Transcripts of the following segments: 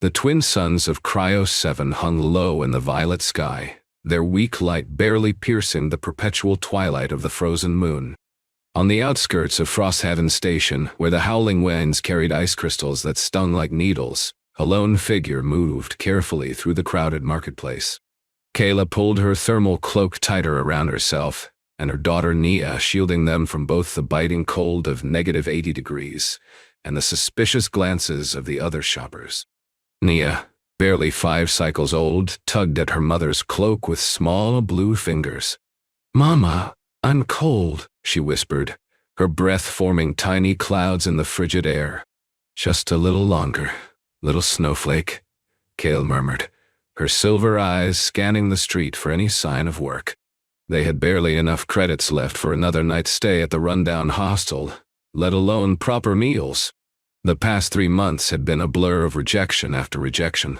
The twin suns of Cryo 7 hung low in the violet sky, their weak light barely piercing the perpetual twilight of the frozen moon. On the outskirts of Frosthaven Station, where the howling winds carried ice crystals that stung like needles, a lone figure moved carefully through the crowded marketplace. Kaela pulled her thermal cloak tighter around herself, and her daughter Nia shielding them from both the biting cold of -80 degrees and the suspicious glances of the other shoppers. Nia, barely 5 cycles old, tugged at her mother's cloak with small blue fingers. "Mama, I'm cold," she whispered, her breath forming tiny clouds in the frigid air. "Just a little longer, little snowflake," Kaela murmured, her silver eyes scanning the street for any sign of work. They had barely enough credits left for another night's stay at the rundown hostel, let alone proper meals. The past 3 months had been a blur of rejection after rejection.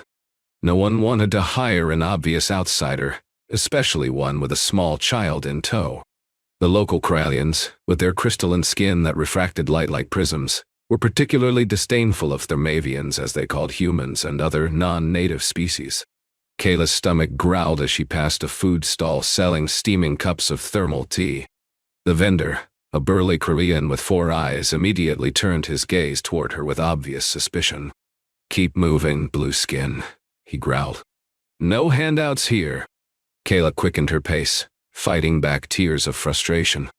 No one wanted to hire an obvious outsider, especially one with a small child in tow. The local Cryalians, with their crystalline skin that refracted light like prisms, were particularly disdainful of Thermavians as they called humans and other non-native species. Kaela's stomach growled as she passed a food stall selling steaming cups of thermal tea. The vendor, a burly Korean with 4 eyes, immediately turned his gaze toward her with obvious suspicion. "Keep moving, blue skin," he growled. "No handouts here." Kaela quickened her pace, fighting back tears of frustration.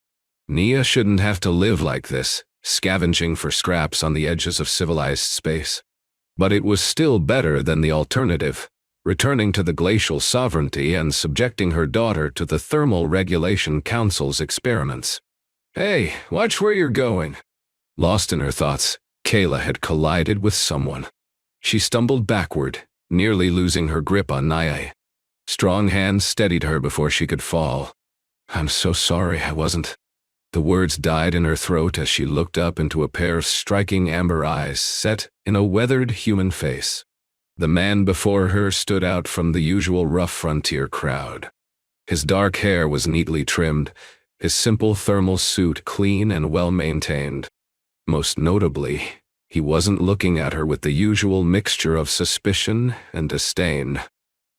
Nia shouldn't have to live like this, scavenging for scraps on the edges of civilized space. But it was still better than the alternative, returning to the glacial sovereignty and subjecting her daughter to the Thermal Regulation Council's experiments. "Hey, watch where you're going." Lost in her thoughts, Kaela had collided with someone. She stumbled backward, nearly losing her grip on Nia. Strong hands steadied her before she could fall. "I'm so sorry I wasn't." The words died in her throat as she looked up into a pair of striking amber eyes set in a weathered human face. The man before her stood out from the usual rough frontier crowd. His dark hair was neatly trimmed, his simple thermal suit clean and well-maintained. Most notably, he wasn't looking at her with the usual mixture of suspicion and disdain.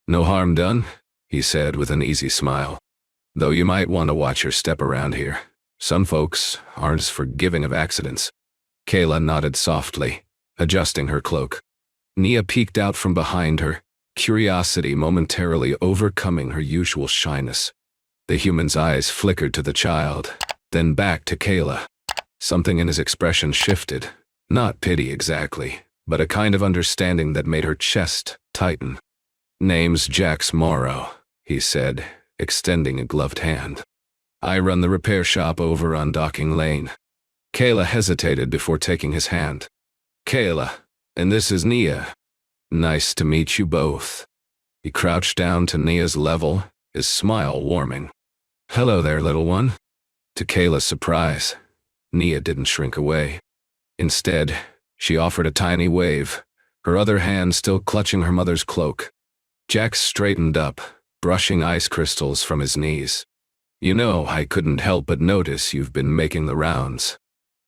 "No harm done," he said with an easy smile. "Though you might want to watch your step around here. Some folks aren't as forgiving of accidents." Kaela nodded softly, adjusting her cloak. Nia peeked out from behind her, curiosity momentarily overcoming her usual shyness. The human's eyes flickered to the child, then back to Kaela. Something in his expression shifted, not pity exactly, but a kind of understanding that made her chest tighten. "Name's Jax Morrow," he said, extending a gloved hand. "I run the repair shop over on Docking Lane." Kaela hesitated before taking his hand. "Kaela, and this is Nia. Nice to meet you both." He crouched down to Nia's level, his smile warming. "Hello there, little one." To Kaela's surprise, Nia didn't shrink away. Instead, she offered a tiny wave, her other hand still clutching her mother's cloak. Jax straightened up, brushing ice crystals from his knees. "You know, I couldn't help but notice you've been making the rounds."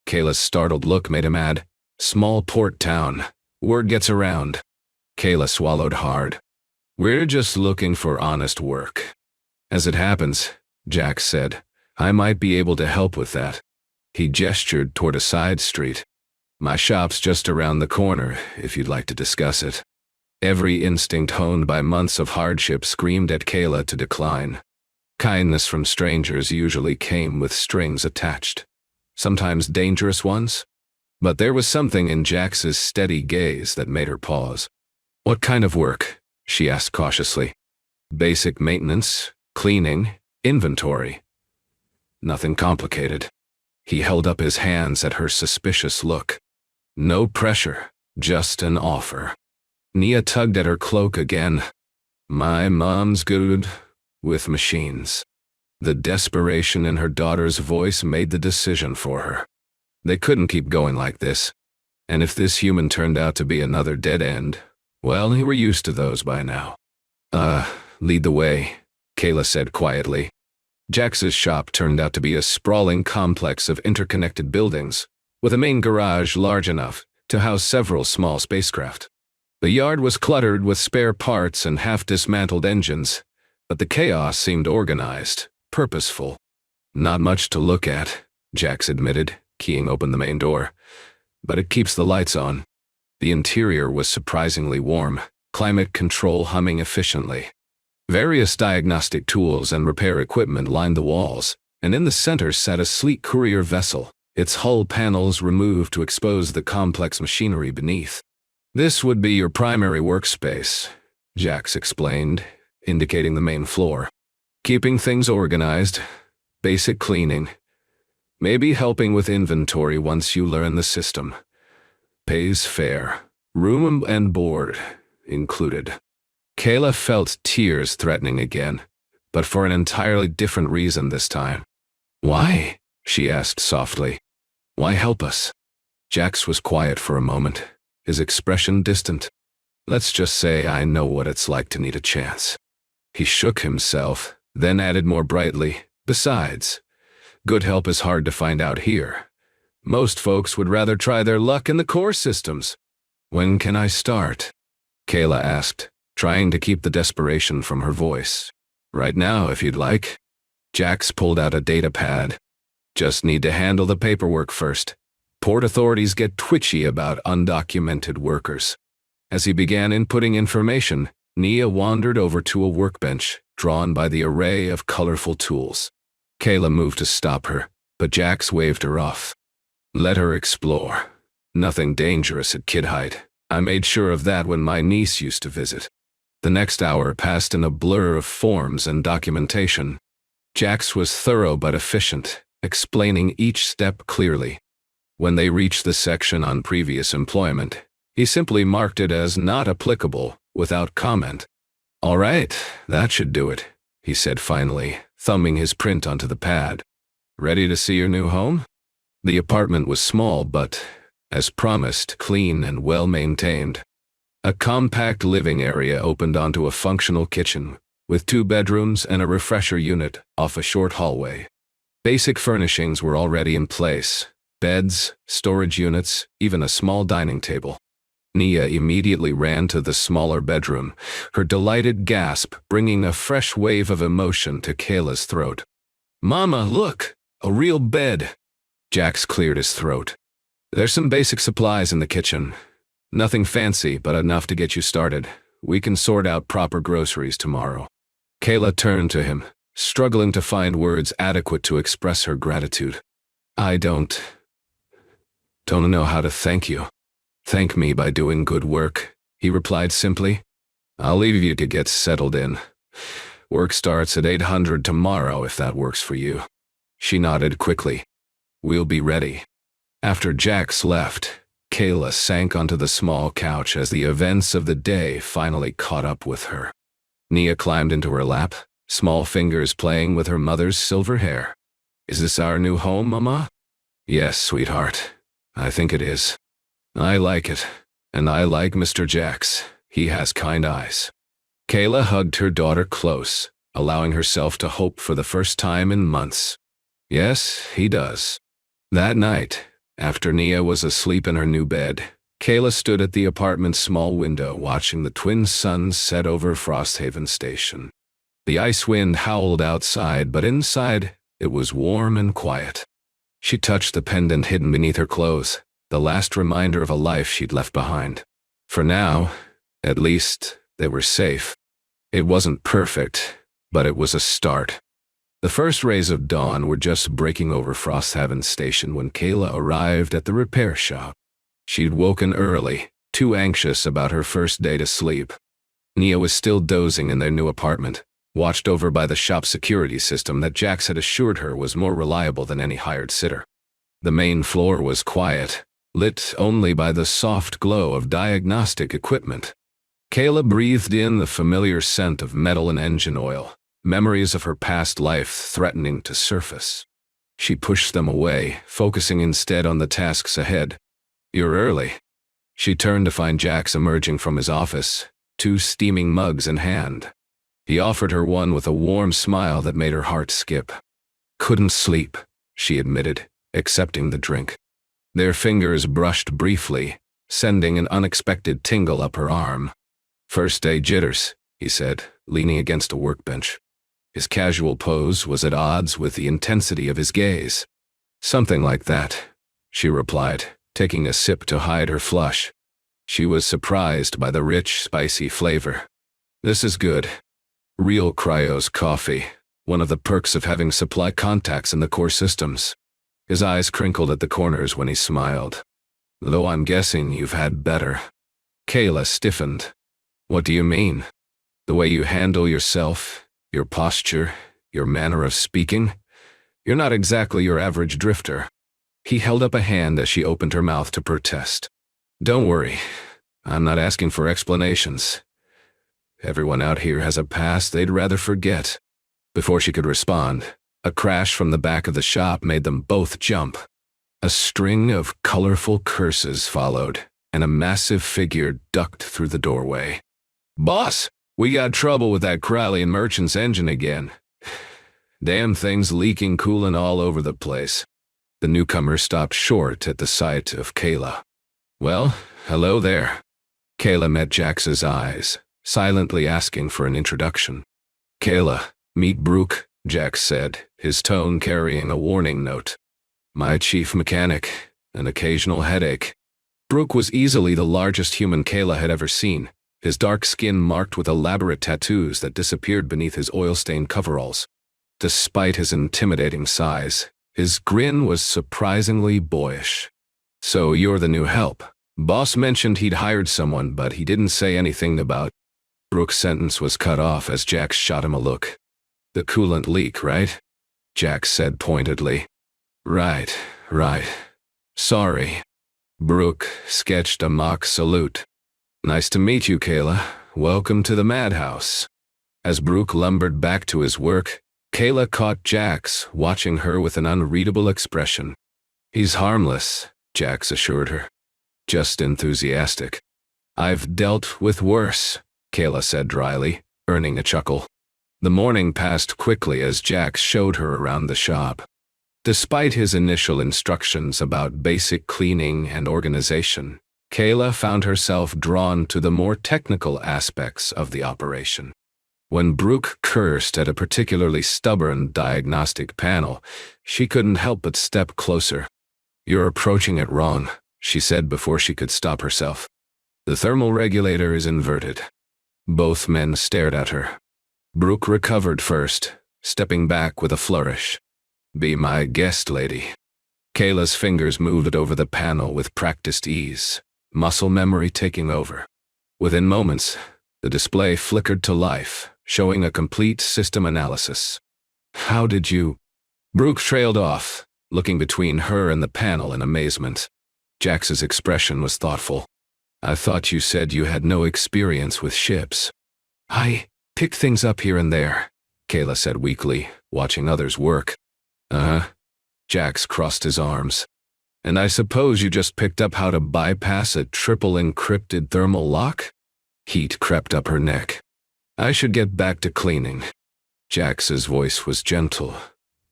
Kaela's startled look made him add, "Small port town. Word gets around." Kaela swallowed hard. "We're just looking for honest work." "As it happens," Jax said, "I might be able to help with that." He gestured toward a side street. "My shop's just around the corner, if you'd like to discuss it." Every instinct honed by months of hardship screamed at Kaela to decline. Kindness from strangers usually came with strings attached, sometimes dangerous ones. But there was something in Jax's steady gaze that made her pause. "What kind of work?" she asked cautiously. "Basic maintenance, cleaning, inventory. Nothing complicated." He held up his hands at her suspicious look. "No pressure, just an offer." Nia tugged at her cloak again. "My mom's good with machines." The desperation in her daughter's voice made the decision for her. They couldn't keep going like this. And if this human turned out to be another dead end, well, they were used to those by now. Lead the way," Kaela said quietly. Jax's shop turned out to be a sprawling complex of interconnected buildings, with a main garage large enough to house several small spacecraft. The yard was cluttered with spare parts and half-dismantled engines, but the chaos seemed organized, purposeful. Not much to look at, Jax admitted, keying open the main door. But it keeps the lights on. The interior was surprisingly warm, climate control humming efficiently. Various diagnostic tools and repair equipment lined the walls, and in the center sat a sleek courier vessel, its hull panels removed to expose the complex machinery beneath. This would be your primary workspace, Jax explained, indicating the main floor. Keeping things organized, basic cleaning, maybe helping with inventory once you learn the system. Pays fair, room and board included. Kaela felt tears threatening again, but for an entirely different reason this time. Why? She asked softly. Why help us? Jax was quiet for a moment, his expression distant. Let's just say I know what it's like to need a chance. He shook himself, then added more brightly, besides, good help is hard to find out here. Most folks would rather try their luck in the core systems. When can I start? Kaela asked, trying to keep the desperation from her voice. Right now, if you'd like. Jax pulled out a data pad. Just need to handle the paperwork first. Port authorities get twitchy about undocumented workers. As he began inputting information, Nia wandered over to a workbench, drawn by the array of colorful tools. Kaela moved to stop her, but Jax waved her off. Let her explore. Nothing dangerous at kid height. I made sure of that when my niece used to visit. The next hour passed in a blur of forms and documentation. Jax was thorough but efficient, explaining each step clearly. When they reached the section on previous employment, he simply marked it as not applicable, without comment. All right, that should do it, he said finally, thumbing his print onto the pad. Ready to see your new home? The apartment was small but, as promised, clean and well-maintained. A compact living area opened onto a functional kitchen, with 2 bedrooms and a refresher unit off a short hallway. Basic furnishings were already in place: beds, storage units, even a small dining table. Nia immediately ran to the smaller bedroom, her delighted gasp bringing a fresh wave of emotion to Kaela's throat. Mama, look! A real bed! Jax cleared his throat. There's some basic supplies in the kitchen. Nothing fancy, but enough to get you started. We can sort out proper groceries tomorrow. Kaela turned to him, struggling to find words adequate to express her gratitude. I don't know how to thank you. Thank me by doing good work, he replied simply. I'll leave you to get settled in. Work starts at 800 tomorrow if that works for you. She nodded quickly. We'll be ready. After Jax left, Kaela sank onto the small couch as the events of the day finally caught up with her. Nia climbed into her lap, small fingers playing with her mother's silver hair. Is this our new home, Mama? Yes, sweetheart. I think it is. I like it, and I like Mr. Jax. He has kind eyes. Kaela hugged her daughter close, allowing herself to hope for the first time in months. Yes, he does. That night, after Nia was asleep in her new bed, Kaela stood at the apartment's small window watching the twin suns set over Frosthaven Station. The ice wind howled outside, but inside, it was warm and quiet. She touched the pendant hidden beneath her clothes, the last reminder of a life she'd left behind. For now, at least, they were safe. It wasn't perfect, but it was a start. The first rays of dawn were just breaking over Frosthaven Station when Kaela arrived at the repair shop. She'd woken early, too anxious about her first day to sleep. Nia was still dozing in their new apartment, watched over by the shop security system that Jax had assured her was more reliable than any hired sitter. The main floor was quiet, lit only by the soft glow of diagnostic equipment. Kaela breathed in the familiar scent of metal and engine oil, memories of her past life threatening to surface. She pushed them away, focusing instead on the tasks ahead. You're early. She turned to find Jax emerging from his office, 2 steaming mugs in hand. He offered her one with a warm smile that made her heart skip. Couldn't sleep, she admitted, accepting the drink. Their fingers brushed briefly, sending an unexpected tingle up her arm. "First day jitters," he said, leaning against a workbench. His casual pose was at odds with the intensity of his gaze. "Something like that," she replied, taking a sip to hide her flush. She was surprised by the rich, spicy flavor. "This is good. Real Cryos coffee, one of the perks of having supply contacts in the core systems." His eyes crinkled at the corners when he smiled. "Though I'm guessing you've had better." Kaela stiffened. "What do you mean? The way you handle yourself, your posture, your manner of speaking? You're not exactly your average drifter." He held up a hand as she opened her mouth to protest. "Don't worry. I'm not asking for explanations. Everyone out here has a past they'd rather forget." Before she could respond, a crash from the back of the shop made them both jump. A string of colorful curses followed, and a massive figure ducked through the doorway. "Boss, we got trouble with that Krylian merchant's engine again. Damn thing's leaking coolant all over the place." The newcomer stopped short at the sight of Kaela. "Well, hello there." Kaela met Jax's eyes, silently asking for an introduction. "Kaela, meet Brooke," Jax said, his tone carrying a warning note. "My chief mechanic, an occasional headache." Brooke was easily the largest human Kaela had ever seen, his dark skin marked with elaborate tattoos that disappeared beneath his oil-stained coveralls. Despite his intimidating size, his grin was surprisingly boyish. "So you're the new help. Boss mentioned he'd hired someone, but he didn't say anything about—" Brooke's sentence was cut off as Jax shot him a look. "The coolant leak, right?" Jax said pointedly. Right. Sorry." Brooke sketched a mock salute. "Nice to meet you, Kaela. Welcome to the madhouse." As Brooke lumbered back to his work, Kaela caught Jax watching her with an unreadable expression. "He's harmless," Jax assured her. "Just enthusiastic." "I've dealt with worse," Kaela said dryly, earning a chuckle. The morning passed quickly as Jax showed her around the shop. Despite his initial instructions about basic cleaning and organization, Kaela found herself drawn to the more technical aspects of the operation. When Brooke cursed at a particularly stubborn diagnostic panel, she couldn't help but step closer. "You're approaching it wrong," she said before she could stop herself. "The thermal regulator is inverted." Both men stared at her. Brooke recovered first, stepping back with a flourish. "Be my guest, lady." Kaela's fingers moved over the panel with practiced ease, muscle memory taking over. Within moments, the display flickered to life, showing a complete system analysis. "How did you—" Brooke trailed off, looking between her and the panel in amazement. Jax's expression was thoughtful. "I thought you said you had no experience with ships." "I pick things up here and there," Kaela said weakly, watching others work. "Uh-huh." Jax crossed his arms. "And I suppose you just picked up how to bypass a triple encrypted thermal lock?" Heat crept up her neck. "I should get back to cleaning." Jax's voice was gentle,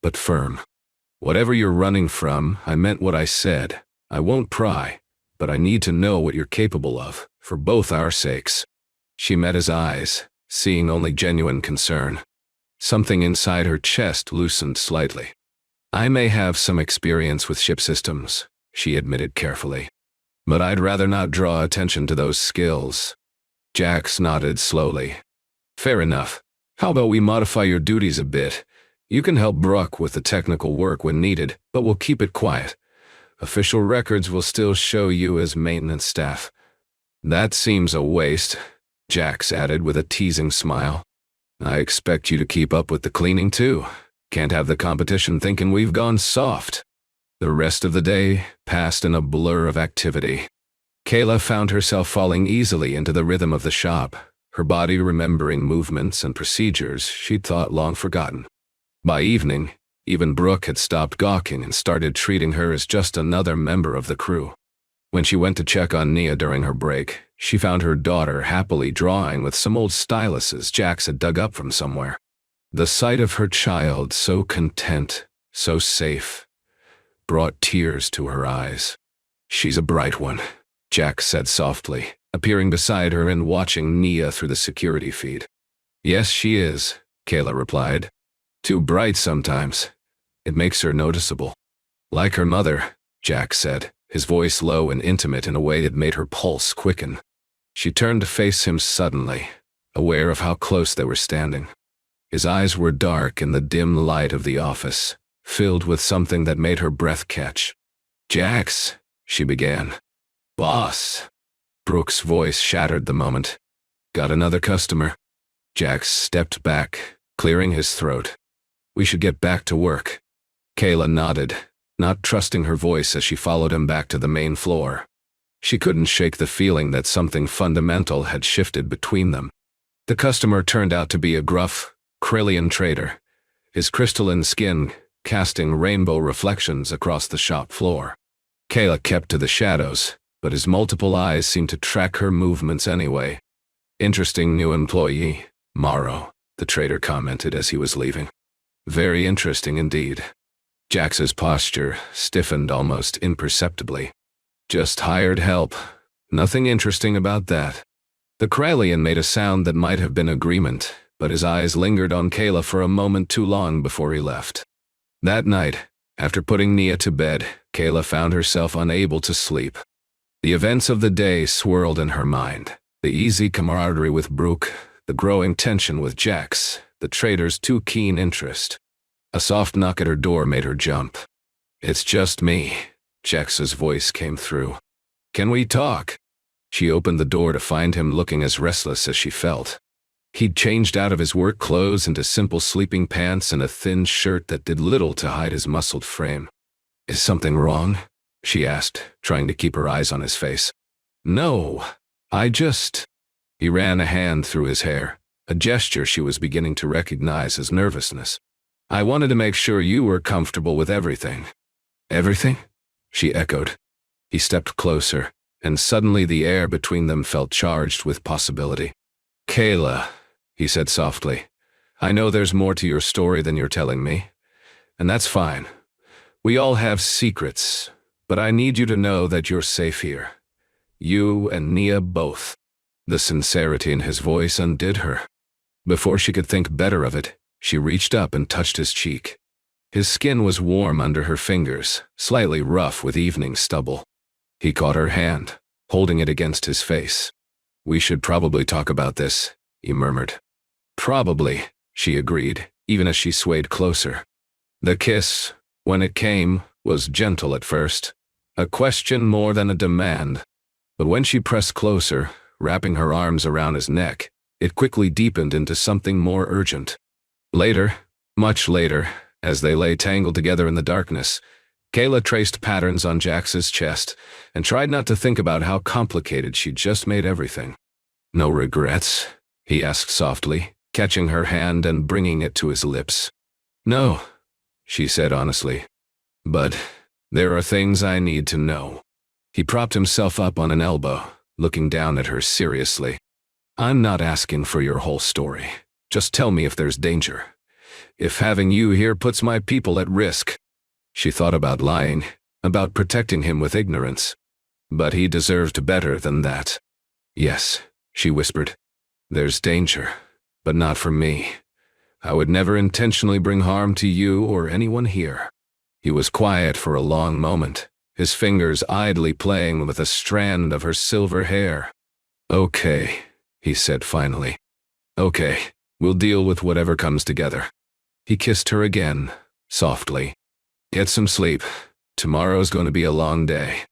but firm. "Whatever you're running from, I meant what I said. I won't pry, but I need to know what you're capable of, for both our sakes." She met his eyes, seeing only genuine concern. Something inside her chest loosened slightly. "I may have some experience with ship systems," she admitted carefully, "but I'd rather not draw attention to those skills." Jax nodded slowly. "Fair enough. How about we modify your duties a bit? You can help Brooke with the technical work when needed, but we'll keep it quiet. Official records will still show you as maintenance staff." "That seems a waste," Jax added with a teasing smile. "I expect you to keep up with the cleaning too. Can't have the competition thinking we've gone soft." The rest of the day passed in a blur of activity. Kaela found herself falling easily into the rhythm of the shop, her body remembering movements and procedures she'd thought long forgotten. By evening, even Brooke had stopped gawking and started treating her as just another member of the crew. When she went to check on Nia during her break, she found her daughter happily drawing with some old styluses Jax had dug up from somewhere. The sight of her child so content, so safe, brought tears to her eyes. "She's a bright one," Jax said softly, appearing beside her and watching Nia through the security feed. Yes, she is, Kaela replied. Too bright sometimes. It makes her noticeable. Like her mother, Jax said, his voice low and intimate in a way that made her pulse quicken. She turned to face him suddenly, aware of how close they were standing. His eyes were dark in the dim light of the office, filled with something that made her breath catch. Jax, she began. Boss. Brooke's voice shattered the moment. Got another customer. Jax stepped back, clearing his throat. We should get back to work. Kaela nodded, not trusting her voice as she followed him back to the main floor. She couldn't shake the feeling that something fundamental had shifted between them. The customer turned out to be a gruff, Kryllian trader, his crystalline skin casting rainbow reflections across the shop floor. Kaela kept to the shadows, but his multiple eyes seemed to track her movements anyway. Interesting new employee, Morrow, the trader commented as he was leaving. Very interesting indeed. Jax's posture stiffened almost imperceptibly. Just hired help. Nothing interesting about that. The Kryllian made a sound that might have been agreement, but his eyes lingered on Kaela for a moment too long before he left. That night, after putting Nia to bed, Kaela found herself unable to sleep. The events of the day swirled in her mind. The easy camaraderie with Brooke, the growing tension with Jax, the trader's too keen interest. A soft knock at her door made her jump. It's just me, Jax's voice came through. Can we talk? She opened the door to find him looking as restless as she felt. He'd changed out of his work clothes into simple sleeping pants and a thin shirt that did little to hide his muscled frame. Is something wrong? She asked, trying to keep her eyes on his face. No, He ran a hand through his hair, a gesture she was beginning to recognize as nervousness. I wanted to make sure you were comfortable with everything. Everything? She echoed. He stepped closer, and suddenly the air between them felt charged with possibility. Kaela, he said softly, I know there's more to your story than you're telling me, and that's fine. We all have secrets, but I need you to know that you're safe here. You and Nia both. The sincerity in his voice undid her. Before she could think better of it, she reached up and touched his cheek. His skin was warm under her fingers, slightly rough with evening stubble. He caught her hand, holding it against his face. We should probably talk about this, he murmured. Probably, she agreed, even as she swayed closer. The kiss, when it came, was gentle at first, a question more than a demand. But when she pressed closer, wrapping her arms around his neck, it quickly deepened into something more urgent. Later, much later, as they lay tangled together in the darkness, Kaela traced patterns on Jax's chest and tried not to think about how complicated she'd just made everything. No regrets? He asked softly, catching her hand and bringing it to his lips. No, she said honestly. But there are things I need to know. He propped himself up on an elbow, looking down at her seriously. I'm not asking for your whole story. Just tell me if there's danger. If having you here puts my people at risk. She thought about lying, about protecting him with ignorance. But he deserved better than that. Yes, she whispered. There's danger, but not for me. I would never intentionally bring harm to you or anyone here. He was quiet for a long moment, his fingers idly playing with a strand of her silver hair. Okay, he said finally. Okay, we'll deal with whatever comes together. He kissed her again, softly. Get some sleep. Tomorrow's going to be a long day.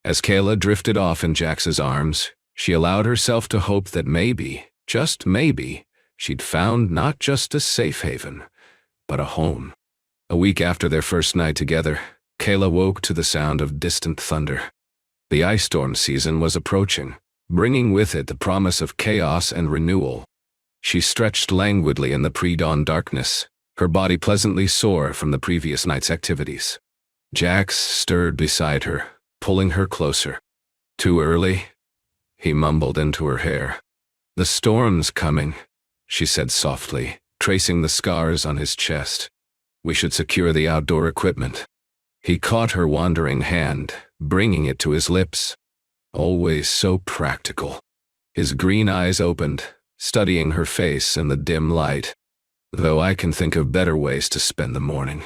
As Kaela drifted off in Jax's arms, she allowed herself to hope that maybe, just maybe, she'd found not just a safe haven, but a home. A week after their first night together, Kaela woke to the sound of distant thunder. The ice storm season was approaching, bringing with it the promise of chaos and renewal. She stretched languidly in the pre-dawn darkness, her body pleasantly sore from the previous night's activities. Jax stirred beside her, pulling her closer. Too early? He mumbled into her hair. The storm's coming, she said softly, tracing the scars on his chest. We should secure the outdoor equipment. He caught her wandering hand, bringing it to his lips. Always so practical. His green eyes opened, studying her face in the dim light. Though I can think of better ways to spend the morning.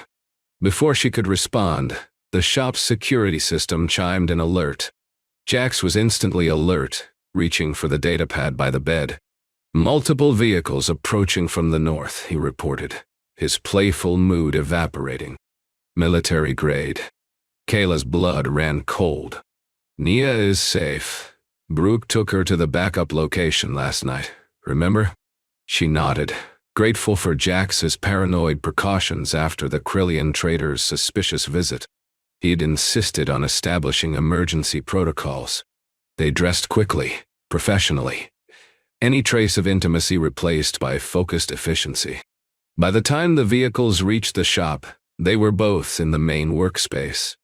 Before she could respond, the shop's security system chimed an alert. Jax was instantly alert, reaching for the datapad by the bed. Multiple vehicles approaching from the north, he reported, his playful mood evaporating. Military grade. Kaela's blood ran cold. Nia is safe. Brooke took her to the backup location last night, remember? She nodded, grateful for Jax's paranoid precautions after the Krillian trader's suspicious visit. He'd insisted on establishing emergency protocols. They dressed quickly, professionally. Any trace of intimacy replaced by focused efficiency. By the time the vehicles reached the shop, they were both in the main workspace.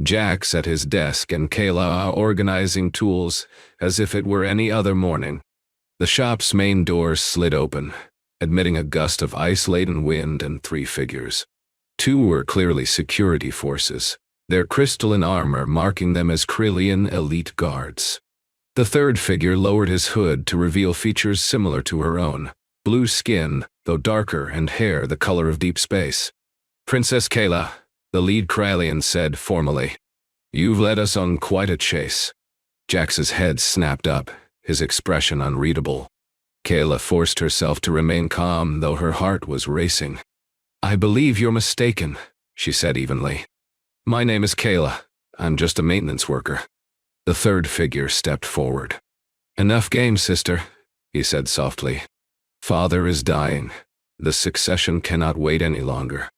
Jax at his desk and Kaela organizing tools as if it were any other morning. The shop's main door slid open, admitting a gust of ice-laden wind and 3 figures. 2 were clearly security forces, their crystalline armor marking them as Krillian elite guards. The 3rd figure lowered his hood to reveal features similar to her own, blue skin, though darker, and hair the color of deep space. "Princess Kaela," the lead Krillian said formally. "You've led us on quite a chase." Jax's head snapped up, his expression unreadable. Kaela forced herself to remain calm, though her heart was racing. "I believe you're mistaken," she said evenly. "My name is Kaela. I'm just a maintenance worker." The 3rd figure stepped forward. "Enough game, sister," he said softly. "Father is dying. The succession cannot wait any longer."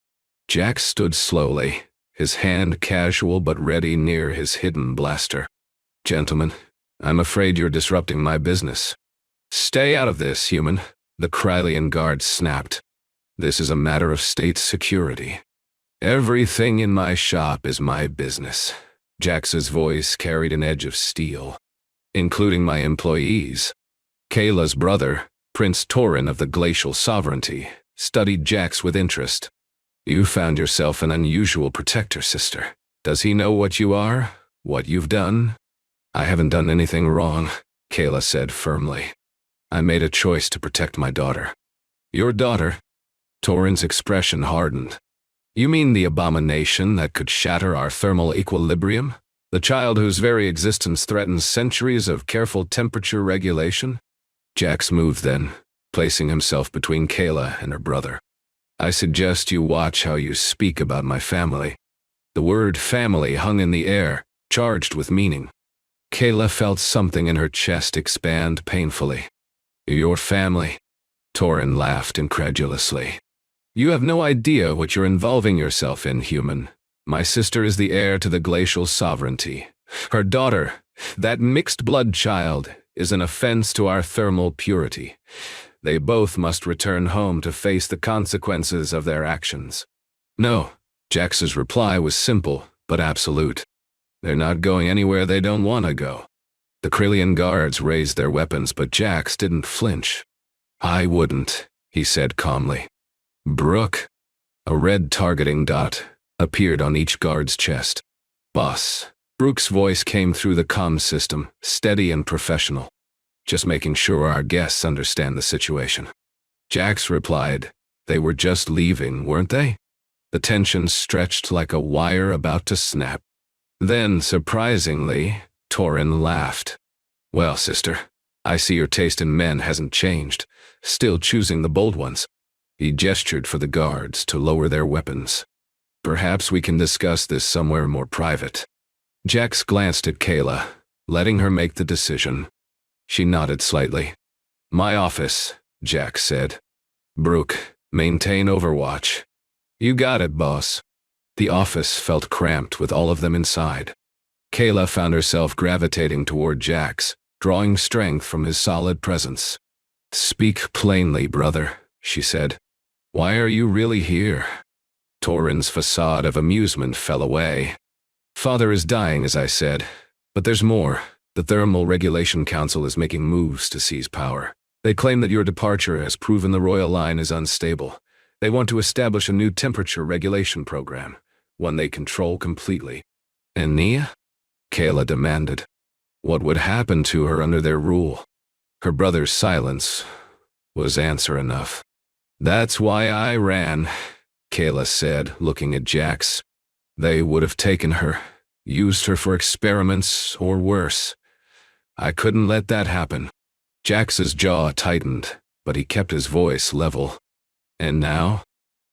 Jax stood slowly, his hand casual but ready near his hidden blaster. "Gentlemen, I'm afraid you're disrupting my business." "Stay out of this, human," the Krillian guard snapped. "This is a matter of state security. Everything in my shop is my business." Jax's voice carried an edge of steel. "Including my employees." Kaela's brother, Prince Torin of the Glacial Sovereignty, studied Jax with interest. "You found yourself an unusual protector, sister. Does he know what you are? What you've done?" "I haven't done anything wrong," Kaela said firmly. "I made a choice to protect my daughter." "Your daughter?" Torin's expression hardened. "You mean the abomination that could shatter our thermal equilibrium? The child whose very existence threatens centuries of careful temperature regulation?" Jax moved then, placing himself between Kaela and her brother. "I suggest you watch how you speak about my family." The word family hung in the air, charged with meaning. Kaela felt something in her chest expand painfully. "Your family?" Torin laughed incredulously. "You have no idea what you're involving yourself in, human. My sister is the heir to the glacial sovereignty. Her daughter, that mixed-blood child, is an offense to our thermal purity. They both must return home to face the consequences of their actions." "No," Jax's reply was simple but absolute. "They're not going anywhere they don't want to go." The Krillian guards raised their weapons, but Jax didn't flinch. "I wouldn't," he said calmly. "Brooke." A red targeting dot appeared on each guard's chest. "Boss." Brooke's voice came through the comm system, steady and professional. "Just making sure our guests understand the situation." Jax replied, "They were just leaving, weren't they?" The tension stretched like a wire about to snap. Then, surprisingly, Torin laughed. "Well, sister, I see your taste in men hasn't changed, still choosing the bold ones." He gestured for the guards to lower their weapons. "Perhaps we can discuss this somewhere more private." Jax glanced at Kaela, letting her make the decision. She nodded slightly. "My office," Jax said. "Brooke, maintain overwatch." "You got it, boss." The office felt cramped with all of them inside. Kaela found herself gravitating toward Jax, drawing strength from his solid presence. "Speak plainly, brother," she said. "Why are you really here?" Torin's facade of amusement fell away. "Father is dying, as I said. But there's more. The Thermal Regulation Council is making moves to seize power. They claim that your departure has proven the royal line is unstable. They want to establish a new temperature regulation program, one they control completely." "And Nia?" Kaela demanded. What would happen to her under their rule? Her brother's silence was answer enough. That's why I ran, Kaela said, looking at Jax. They would have taken her, used her for experiments, or worse. I couldn't let that happen. Jax's jaw tightened, but he kept his voice level. And now?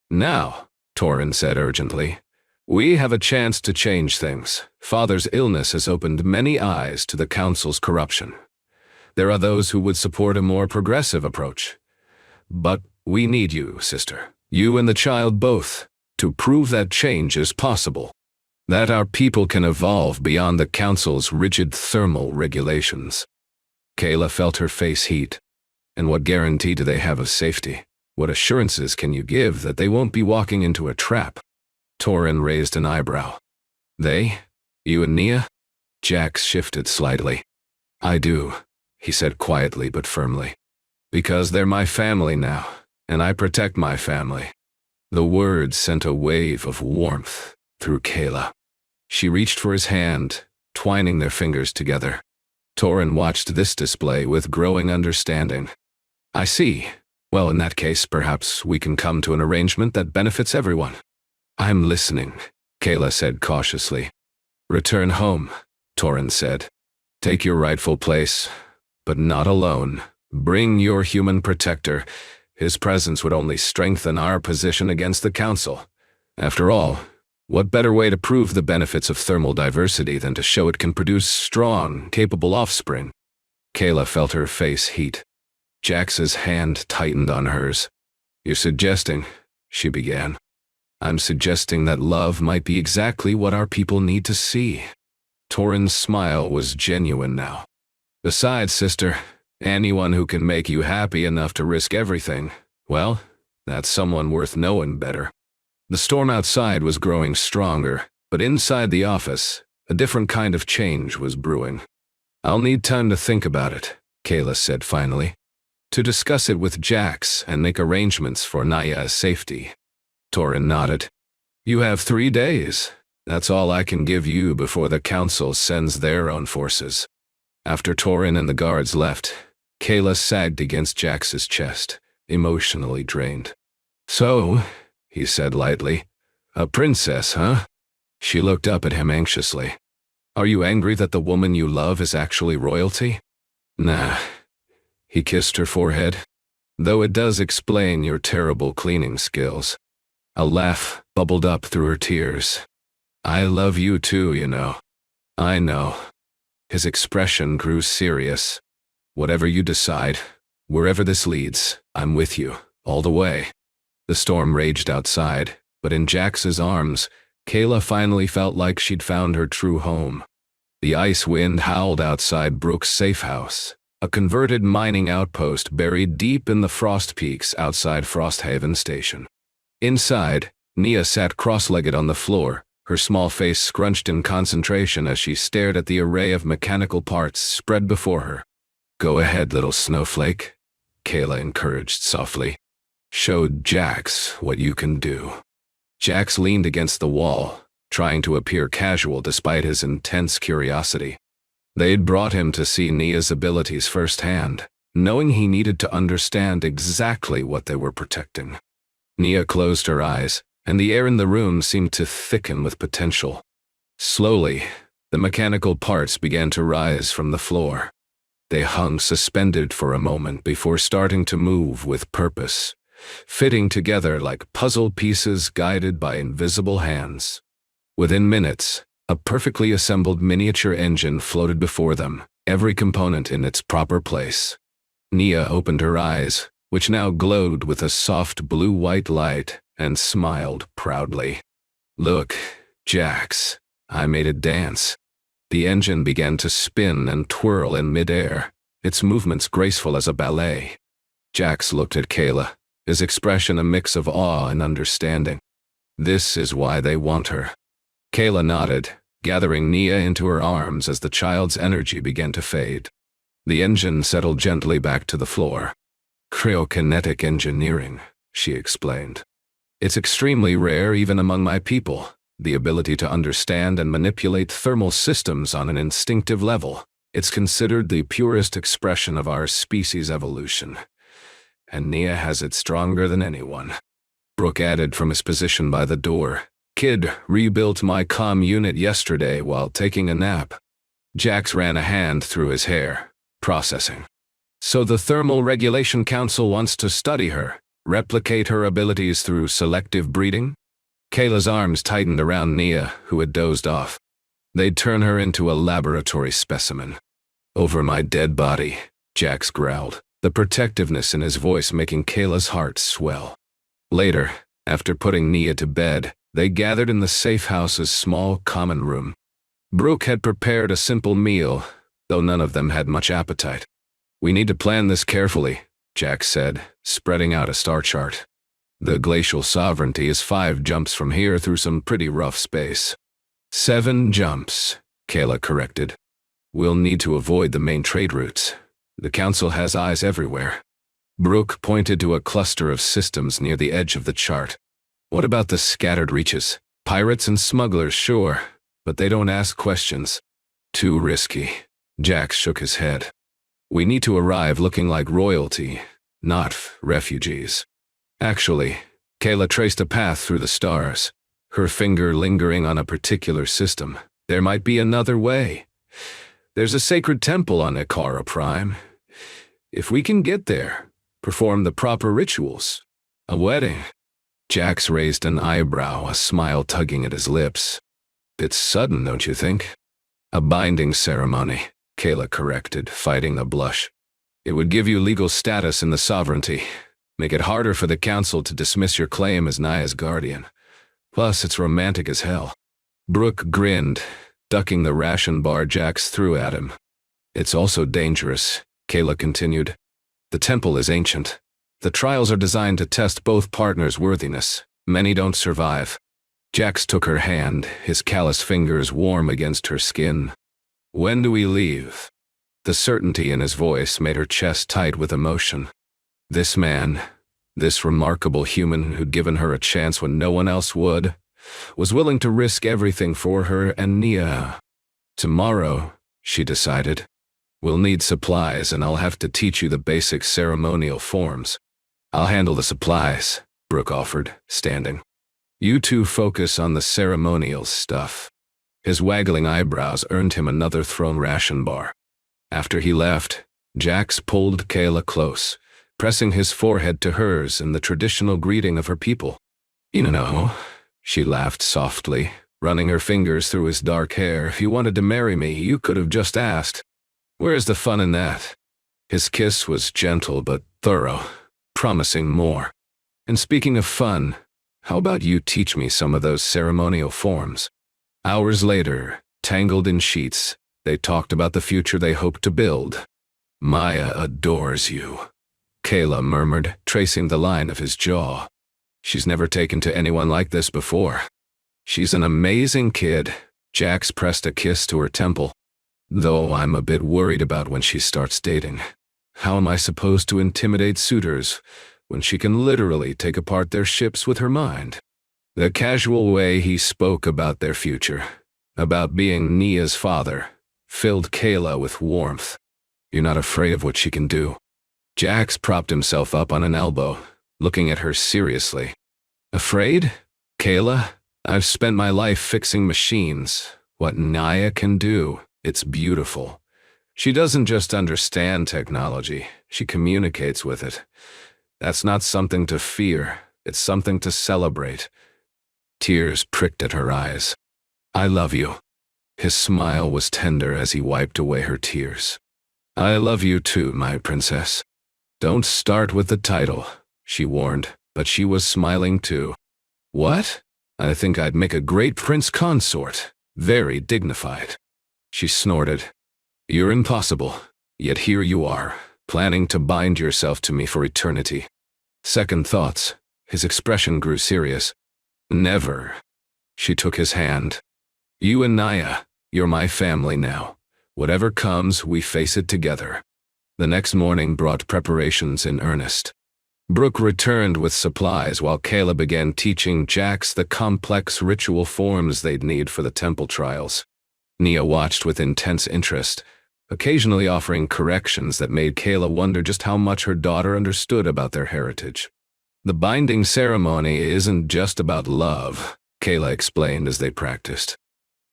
Now, Torin said urgently. We have a chance to change things. Father's illness has opened many eyes to the Council's corruption. There are those who would support a more progressive approach. But we need you, sister, you and the child both, to prove that change is possible. That our people can evolve beyond the Council's rigid thermal regulations. Kaela felt her face heat. And what guarantee do they have of safety? What assurances can you give that they won't be walking into a trap? Torin raised an eyebrow. They? You and Nia? Jax shifted slightly. I do, he said quietly but firmly. Because they're my family now, and I protect my family. The words sent a wave of warmth through Kaela. She reached for his hand, twining their fingers together. Torin watched this display with growing understanding. I see. Well, in that case, perhaps we can come to an arrangement that benefits everyone. I'm listening, Kaela said cautiously. Return home, Torin said. Take your rightful place, but not alone. Bring your human protector. His presence would only strengthen our position against the Council. After all, what better way to prove the benefits of thermal diversity than to show it can produce strong, capable offspring? Kaela felt her face heat. Jax's hand tightened on hers. You're suggesting, she began. I'm suggesting that love might be exactly what our people need to see. Torin's smile was genuine now. Besides, sister, anyone who can make you happy enough to risk everything, well, that's someone worth knowing better. The storm outside was growing stronger, but inside the office, a different kind of change was brewing. I'll need time to think about it, Kaela said finally. To discuss it with Jax and make arrangements for Nia's safety. Torin nodded. You have 3 days. That's all I can give you before the Council sends their own forces. After Torin and the guards left, Kaela sagged against Jax's chest, emotionally drained. So, he said lightly, a princess, huh? She looked up at him anxiously. Are you angry that the woman you love is actually royalty? Nah. He kissed her forehead. Though it does explain your terrible cleaning skills. A laugh bubbled up through her tears. I love you too, you know. I know. His expression grew serious. Whatever you decide, wherever this leads, I'm with you, all the way. The storm raged outside, but in Jax's arms, Kaela finally felt like she'd found her true home. The ice wind howled outside Brooke's safe house, a converted mining outpost buried deep in the frost peaks outside Frosthaven Station. Inside, Nia sat cross-legged on the floor, her small face scrunched in concentration as she stared at the array of mechanical parts spread before her. Go ahead, little snowflake, Kaela encouraged softly. Show Jax what you can do. Jax leaned against the wall, trying to appear casual despite his intense curiosity. They'd brought him to see Nia's abilities firsthand, knowing he needed to understand exactly what they were protecting. Nia closed her eyes, and the air in the room seemed to thicken with potential. Slowly, the mechanical parts began to rise from the floor. They hung suspended for a moment before starting to move with purpose, fitting together like puzzle pieces guided by invisible hands. Within minutes, a perfectly assembled miniature engine floated before them, every component in its proper place. Nia opened her eyes, which now glowed with a soft blue-white light, and smiled proudly. Look, Jax, I made it dance. The engine began to spin and twirl in midair, its movements graceful as a ballet. Jax looked at Kaela, his expression a mix of awe and understanding. This is why they want her. Kaela nodded, gathering Nia into her arms as the child's energy began to fade. The engine settled gently back to the floor. Cryokinetic engineering, she explained. It's extremely rare even among my people, the ability to understand and manipulate thermal systems on an instinctive level. It's considered the purest expression of our species' evolution, and Nia has it stronger than anyone. Brooke added from his position by the door. Kid rebuilt my comm unit yesterday while taking a nap. Jax ran a hand through his hair, processing. So the Thermal Regulation Council wants to study her, replicate her abilities through selective breeding? Kaela's arms tightened around Nia, who had dozed off. They'd turn her into a laboratory specimen. Over my dead body, Jax growled, the protectiveness in his voice making Kaela's heart swell. Later, after putting Nia to bed, they gathered in the safe house's small common room. Brooke had prepared a simple meal, though none of them had much appetite. We need to plan this carefully, Jax said, spreading out a star chart. The glacial sovereignty is 5 jumps from here through some pretty rough space. 7 jumps, Kaela corrected. We'll need to avoid the main trade routes. The council has eyes everywhere. Brooke pointed to a cluster of systems near the edge of the chart. What about the scattered reaches? Pirates and smugglers, sure, but they don't ask questions. Too risky. Jax shook his head. We need to arrive looking like royalty, not refugees. Actually, Kaela traced a path through the stars, her finger lingering on a particular system. There might be another way. There's a sacred temple on Icara Prime. If we can get there, perform the proper rituals. A wedding. Jax raised an eyebrow, a smile tugging at his lips. Bit sudden, don't you think? A binding ceremony, Kaela corrected, fighting a blush. It would give you legal status in the sovereignty, make it harder for the council to dismiss your claim as Naya's guardian. Plus, it's romantic as hell. Brooke grinned, ducking the ration bar Jax threw at him. It's also dangerous, Kaela continued. The temple is ancient. The trials are designed to test both partners' worthiness. Many don't survive. Jax took her hand, his callous fingers warm against her skin. When do we leave? The certainty in his voice made her chest tight with emotion. This man, this remarkable human who'd given her a chance when no one else would, was willing to risk everything for her and Nia. Tomorrow, she decided, we'll need supplies and I'll have to teach you the basic ceremonial forms. I'll handle the supplies, Brooke offered, standing. You two focus on the ceremonial stuff. His waggling eyebrows earned him another thrown ration bar. After he left, Jax pulled Kaela close, pressing his forehead to hers in the traditional greeting of her people. You know, she laughed softly, running her fingers through his dark hair. If you wanted to marry me, you could have just asked. Where's the fun in that? His kiss was gentle but thorough, promising more. And speaking of fun, how about you teach me some of those ceremonial forms? Hours later, tangled in sheets, they talked about the future they hoped to build. Maya adores you, Kaela murmured, tracing the line of his jaw. She's never taken to anyone like this before. She's an amazing kid. Jax pressed a kiss to her temple. Though I'm a bit worried about when she starts dating. How am I supposed to intimidate suitors when she can literally take apart their ships with her mind? The casual way he spoke about their future, about being Nia's father, filled Kaela with warmth. You're not afraid of what she can do. Jax propped himself up on an elbow, looking at her seriously. Afraid? Kaela, I've spent my life fixing machines. What Nia can do, it's beautiful. She doesn't just understand technology, she communicates with it. That's not something to fear, it's something to celebrate. Tears pricked at her eyes. I love you. His smile was tender as he wiped away her tears. I love you too, my princess. Don't start with the title, she warned, but she was smiling too. What? I think I'd make a great prince consort, very dignified. She snorted. You're impossible, yet here you are, planning to bind yourself to me for eternity. Second thoughts, his expression grew serious. Never. She took his hand. You and Naya, you're my family now. Whatever comes, we face it together. The next morning brought preparations in earnest. Brooke returned with supplies while Kaela began teaching Jax the complex ritual forms they'd need for the temple trials. Nia watched with intense interest, occasionally offering corrections that made Kaela wonder just how much her daughter understood about their heritage. The binding ceremony isn't just about love, Kaela explained as they practiced.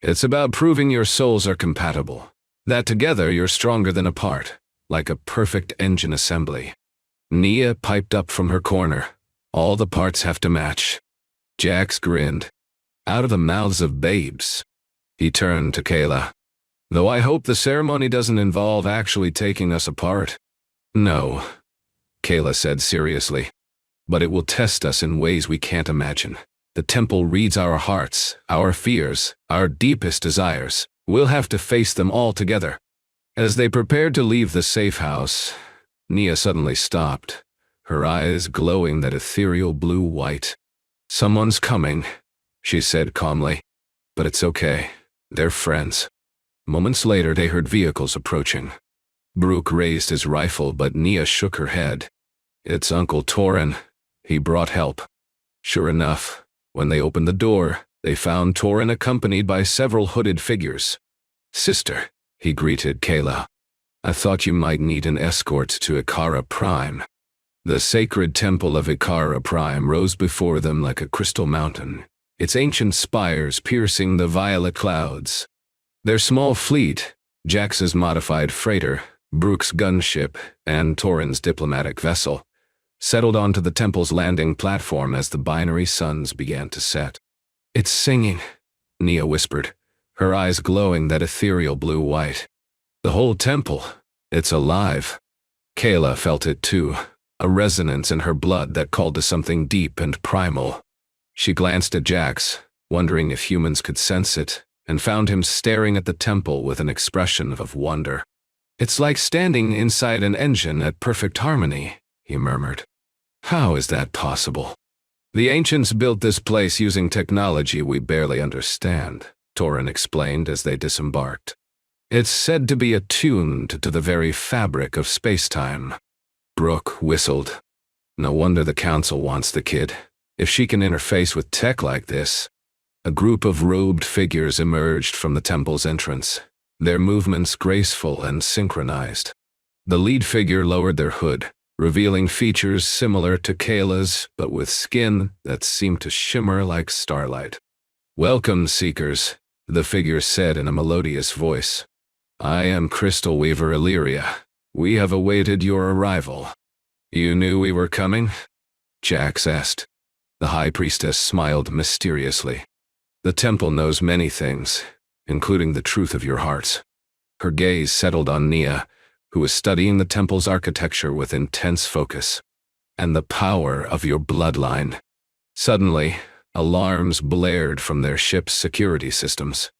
It's about proving your souls are compatible, that together you're stronger than apart, like a perfect engine assembly. Nia piped up from her corner. All the parts have to match. Jax grinned. Out of the mouths of babes. He turned to Kaela. Though I hope the ceremony doesn't involve actually taking us apart. No, Kaela said seriously. But it will test us in ways we can't imagine. The temple reads our hearts, our fears, our deepest desires. We'll have to face them all together. As they prepared to leave the safe house, Nia suddenly stopped, her eyes glowing that ethereal blue-white. Someone's coming, she said calmly. But it's okay. They're friends. Moments later, they heard vehicles approaching. Brooke raised his rifle, but Nia shook her head. It's Uncle Torin. He brought help. Sure enough, when they opened the door, they found Torin accompanied by several hooded figures. Sister, he greeted Kaela. I thought you might need an escort to Icara Prime. The sacred temple of Icara Prime rose before them like a crystal mountain, its ancient spires piercing the violet clouds. Their small fleet, Jax's modified freighter, Brooke's gunship, and Torin's diplomatic vessel, settled onto the temple's landing platform as the binary suns began to set. It's singing, Nia whispered, her eyes glowing that ethereal blue-white. The whole temple, it's alive. Kaela felt it too, a resonance in her blood that called to something deep and primal. She glanced at Jax, wondering if humans could sense it, and found him staring at the temple with an expression of wonder. It's like standing inside an engine at perfect harmony, he murmured. How is that possible? The ancients built this place using technology we barely understand, Torin explained as they disembarked. It's said to be attuned to the very fabric of space-time. Brooke whistled. No wonder the council wants the kid. If she can interface with tech like this. A group of robed figures emerged from the temple's entrance, their movements graceful and synchronized. The lead figure lowered their hood, revealing features similar to Kaela's, but with skin that seemed to shimmer like starlight. Welcome, Seekers, the figure said in a melodious voice. I am Crystal Weaver Illyria. We have awaited your arrival. You knew we were coming? Jax asked. The High Priestess smiled mysteriously. The temple knows many things, including the truth of your hearts. Her gaze settled on Nia, who was studying the temple's architecture with intense focus. And the power of your bloodline. Suddenly, alarms blared from their ship's security systems.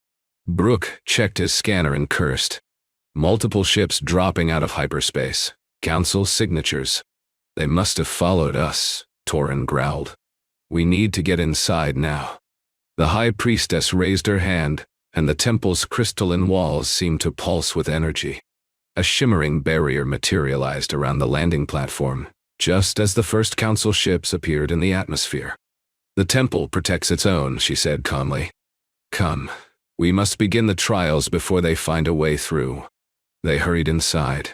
Brooke checked his scanner and cursed. Multiple ships dropping out of hyperspace. Council signatures. They must have followed us, Torin growled. We need to get inside now. The High Priestess raised her hand, and the temple's crystalline walls seemed to pulse with energy. A shimmering barrier materialized around the landing platform, just as the first council ships appeared in the atmosphere. The temple protects its own, she said calmly. Come, we must begin the trials before they find a way through. They hurried inside.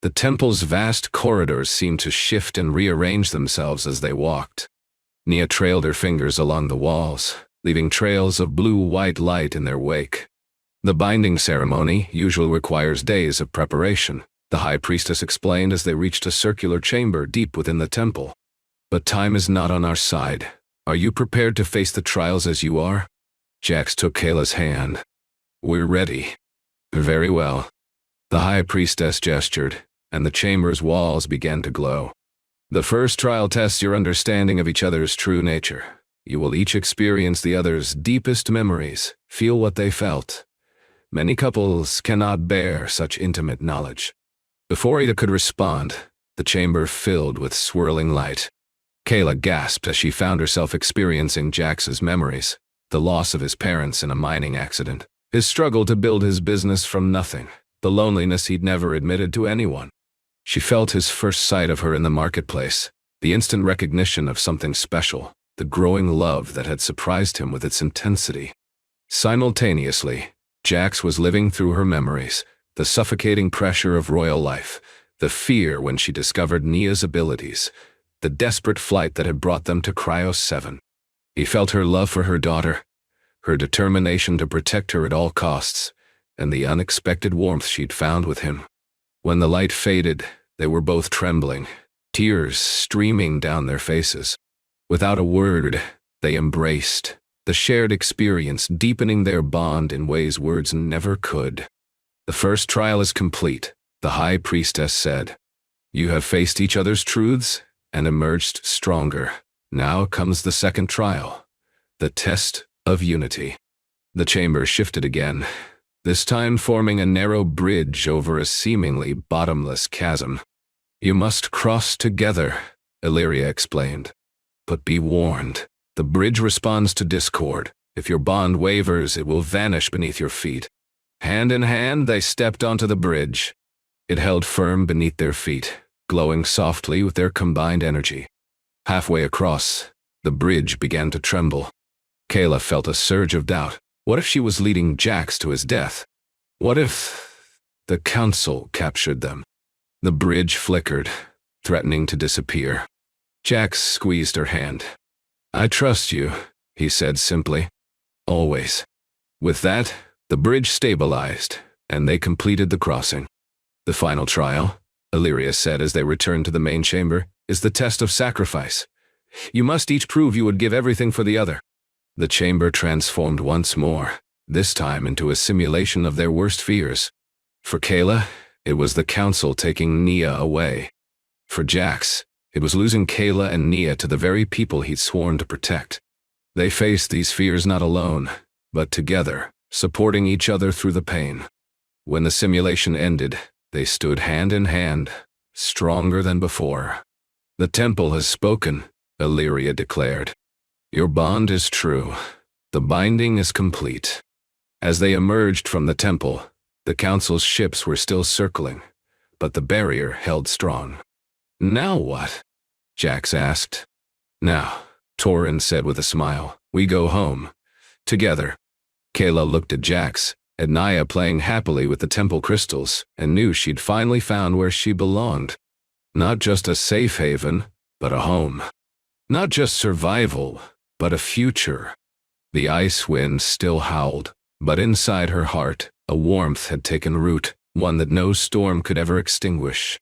The temple's vast corridors seemed to shift and rearrange themselves as they walked. Nia trailed her fingers along the walls, leaving trails of blue-white light in their wake. The binding ceremony usually requires days of preparation, the High Priestess explained as they reached a circular chamber deep within the temple. But time is not on our side. Are you prepared to face the trials as you are? Jax took Kaela's hand. We're ready. Very well. The High Priestess gestured, and the chamber's walls began to glow. The first trial tests your understanding of each other's true nature. You will each experience the other's deepest memories, feel what they felt. Many couples cannot bear such intimate knowledge. Before Ada could respond, the chamber filled with swirling light. Kaela gasped as she found herself experiencing Jax's memories, the loss of his parents in a mining accident, his struggle to build his business from nothing, the loneliness he'd never admitted to anyone. She felt his first sight of her in the marketplace, the instant recognition of something special, the growing love that had surprised him with its intensity. Simultaneously, Jax was living through her memories, the suffocating pressure of royal life, the fear when she discovered Nia's abilities, the desperate flight that had brought them to Cryo 7. He felt her love for her daughter, her determination to protect her at all costs, and the unexpected warmth she'd found with him. When the light faded, they were both trembling, tears streaming down their faces. Without a word, they embraced, the shared experience deepening their bond in ways words never could. "The first trial is complete," the High Priestess said. "You have faced each other's truths and emerged stronger. Now comes the second trial, the test of unity." The chamber shifted again, this time forming a narrow bridge over a seemingly bottomless chasm. "You must cross together," Illyria explained. "But be warned, the bridge responds to discord. If your bond wavers, it will vanish beneath your feet." Hand in hand, they stepped onto the bridge. It held firm beneath their feet, glowing softly with their combined energy. Halfway across, the bridge began to tremble. Kaela felt a surge of doubt. What if she was leading Jax to his death? What if the council captured them? The bridge flickered, threatening to disappear. Jax squeezed her hand. "I trust you," he said simply. "Always." With that, the bridge stabilized, and they completed the crossing. "The final trial," Illyria said as they returned to the main chamber, "is the test of sacrifice. You must each prove you would give everything for the other." The chamber transformed once more, this time into a simulation of their worst fears. For Kaela, it was the council taking Nia away. For Jax, it was losing Kaela and Nia to the very people he'd sworn to protect. They faced these fears not alone, but together, supporting each other through the pain. When the simulation ended, they stood hand in hand, stronger than before. "The temple has spoken," Illyria declared. "Your bond is true. The binding is complete." As they emerged from the temple, the council's ships were still circling, but the barrier held strong. "Now what?" Jax asked. "Now," Torin said with a smile, "we go home. Together." Kaela looked at Jax, at Nia playing happily with the temple crystals, and knew she'd finally found where she belonged. Not just a safe haven, but a home. Not just survival, but a future. The ice wind still howled, but inside her heart, a warmth had taken root, one that no storm could ever extinguish.